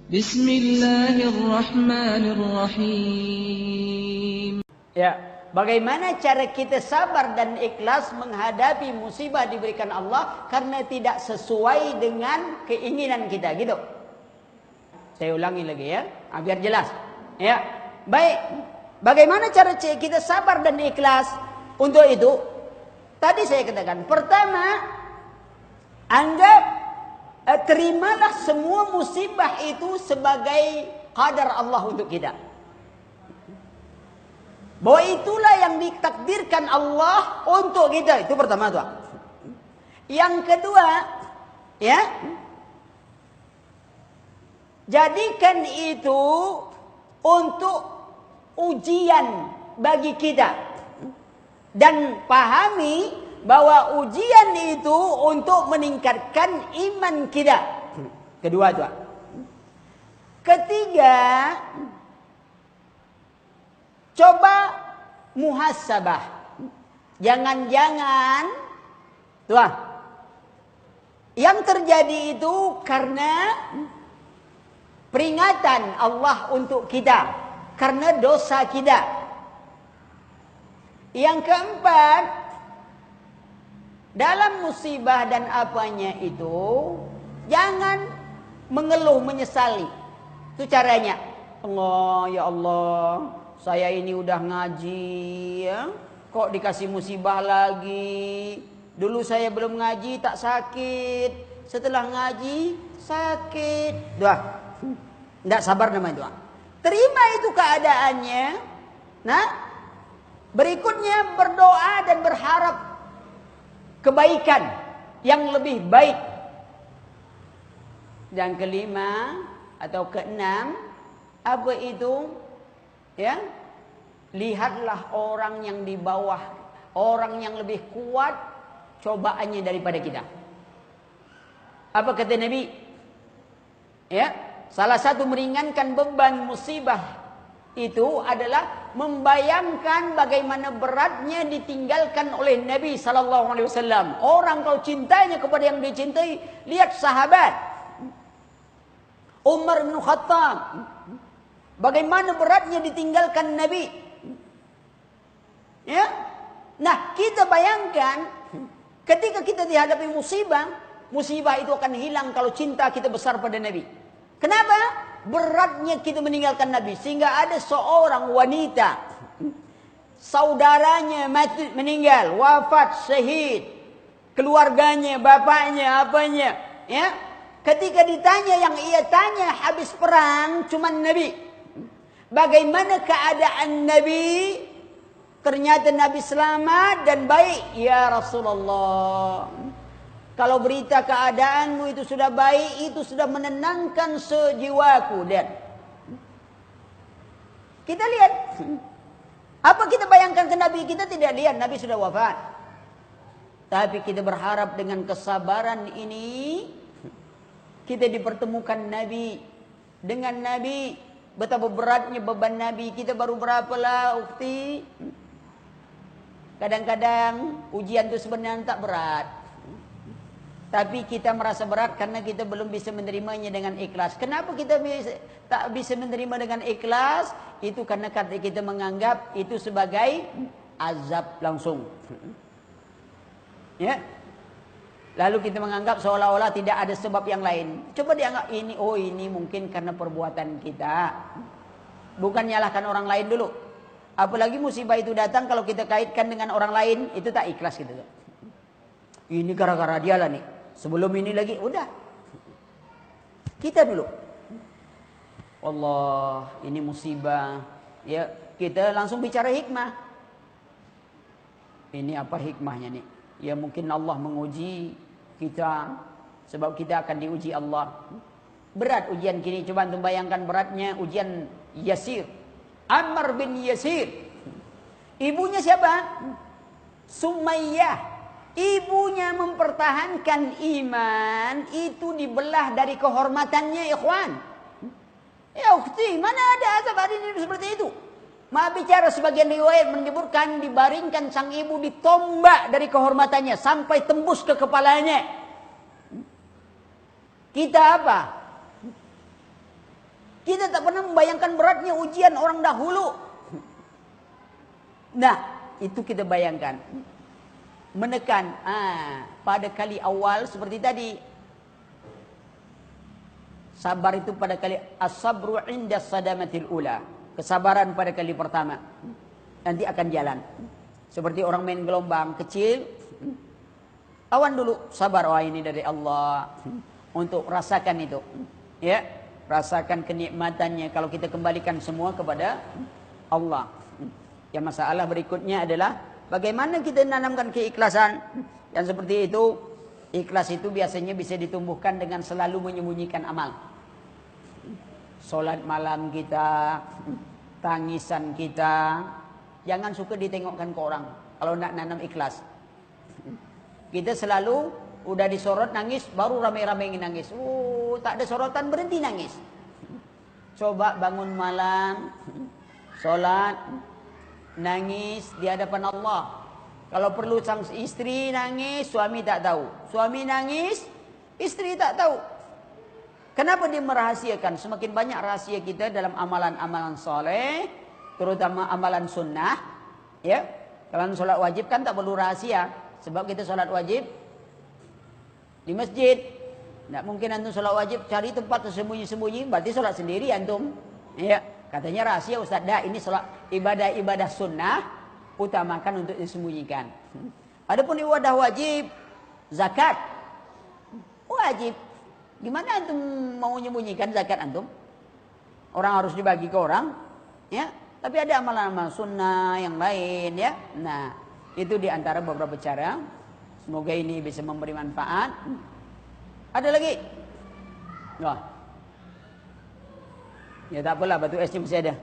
Bismillahirrahmanirrahim. Ya, bagaimana cara kita sabar dan ikhlas menghadapi musibah diberikan Allah karena tidak sesuai dengan keinginan kita, gitu. Saya ulangi lagi ya, biar jelas. Ya, baik. Bagaimana cara kita sabar dan ikhlas? Untuk itu, tadi saya katakan, pertama, terimalah semua musibah itu sebagai qadar Allah untuk kita. Bahwa itulah yang ditakdirkan Allah untuk kita. Itu pertama tuh. Yang kedua, ya, jadikan itu untuk ujian bagi kita. Dan pahami bahwa ujian itu untuk meningkatkan iman kita. Kedua itu. Ketiga, coba muhasabah. Jangan-jangan yang terjadi itu karena peringatan Allah untuk kita, karena dosa kita. Yang keempat, dalam musibah dan apanya itu, jangan mengeluh menyesali. Itu caranya. Allah, ya Allah, saya ini udah ngaji, ya, kok dikasih musibah lagi. Dulu saya belum ngaji tak sakit, setelah ngaji sakit. Tidak sabar namanya itu. Terima itu keadaannya. Nah, berikutnya berdoa dan berharap kebaikan yang lebih baik. Dan kelima atau keenam, apa itu? Ya, lihatlah orang yang di bawah, orang yang lebih kuat cobaannya daripada kita. Apa kata Nabi? Ya, salah satu meringankan beban musibah itu adalah membayangkan bagaimana beratnya ditinggalkan oleh Nabi sallallahu alaihi wasallam. Orang kalau cintanya kepada yang dicintai, lihat sahabat Umar bin Khattab, bagaimana beratnya ditinggalkan Nabi. Ya. Nah, kita bayangkan ketika kita dihadapi musibah, musibah itu akan hilang kalau cinta kita besar pada Nabi. Kenapa? Beratnya kita meninggalkan Nabi. Sehingga ada seorang wanita, saudaranya mati, meninggal, wafat, syahid, keluarganya, bapaknya, apanya, ya. Ketika ditanya, yang ia tanya habis perang cuman Nabi, bagaimana keadaan Nabi? Ternyata Nabi selamat dan baik. Ya Rasulullah, kalau berita keadaanmu itu sudah baik, itu sudah menenangkan sejiwaku. Dan kita lihat, apa kita bayangkan ke Nabi? Kita tidak lihat Nabi sudah wafat, tapi kita berharap dengan kesabaran ini kita dipertemukan Nabi. Dengan Nabi, betapa beratnya beban Nabi. Kita baru berapa lah, ukti? Kadang-kadang ujian itu sebenarnya tak berat, tapi kita merasa berat karena kita belum bisa menerimanya dengan ikhlas. Kenapa kita tak bisa menerima dengan ikhlas? Itu karena kita menganggap itu sebagai azab langsung. Ya. Lalu kita menganggap seolah-olah tidak ada sebab yang lain. Coba dianggap ini, oh ini mungkin karena perbuatan kita. Bukan nyalahkan orang lain dulu. Apalagi musibah itu datang kalau kita kaitkan dengan orang lain, itu tak ikhlas gitu. Ini gara-gara dia lah nih. Sebelum ini lagi, udah. Kita dulu. Allah, ini musibah. Ya, kita langsung bicara hikmah. Ini apa hikmahnya nih? Ya mungkin Allah menguji kita, sebab kita akan diuji Allah. Berat ujian kini, coba antum bayangkan beratnya ujian Yasir. Ammar bin Yasir. Ibunya siapa? Sumayyah. Ibunya mempertahankan iman, itu dibelah dari kehormatannya, ikhwan. Ya ukhti, mana ada azab hari ini seperti itu? Maaf bicara, sebagian riwayat menyebutkan dibaringkan sang ibu ditombak dari kehormatannya sampai tembus ke kepalanya. Kita apa? Kita tak pernah membayangkan beratnya ujian orang dahulu. Nah, itu kita bayangkan. Menekan pada kali awal seperti tadi. Sabar itu pada kali as-sabru inda sadamatil ula. Kesabaran pada kali pertama. Nanti akan jalan. Seperti orang main gelombang kecil. Awan dulu, sabar, oh ini dari Allah. Untuk rasakan itu. Ya, rasakan kenikmatannya kalau kita kembalikan semua kepada Allah. Yang masalah berikutnya adalah bagaimana kita menanamkan keikhlasan. Yang seperti itu, ikhlas itu biasanya bisa ditumbuhkan dengan selalu menyembunyikan amal. Solat malam kita, tangisan kita, jangan suka ditengokkan ke orang. Kalau nak nanam ikhlas, kita selalu udah disorot nangis, baru ramai-ramai nangis. Tak ada sorotan berhenti nangis. Coba bangun malam, solat, nangis di hadapan Allah. Kalau perlu sang istri nangis, suami tak tahu. Suami nangis, istri tak tahu. Kenapa dia merahasiakan? Semakin banyak rahasia kita dalam amalan-amalan soleh, terutama amalan sunnah. Ya, kalau solat wajib kan tak perlu rahasia, sebab kita solat wajib di masjid. Tak mungkin antum solat wajib cari tempat tersembunyi-sembunyi, berarti solat sendiri antum. Ya, katanya rahasia Ustaz. Dah, ini solat ibadah-ibadah sunnah utamakan untuk disembunyikan. Adapun ibadah wajib, zakat wajib. Gimana antum mau menyembunyikan zakat antum? Orang harus dibagi ke orang, ya. Tapi ada amalan-amalan sunnah yang lain, ya. Nah, itu diantara beberapa cara. Semoga ini bisa memberi manfaat. Ada lagi? Wah. Ya tak apalah, batu esnya masih ada.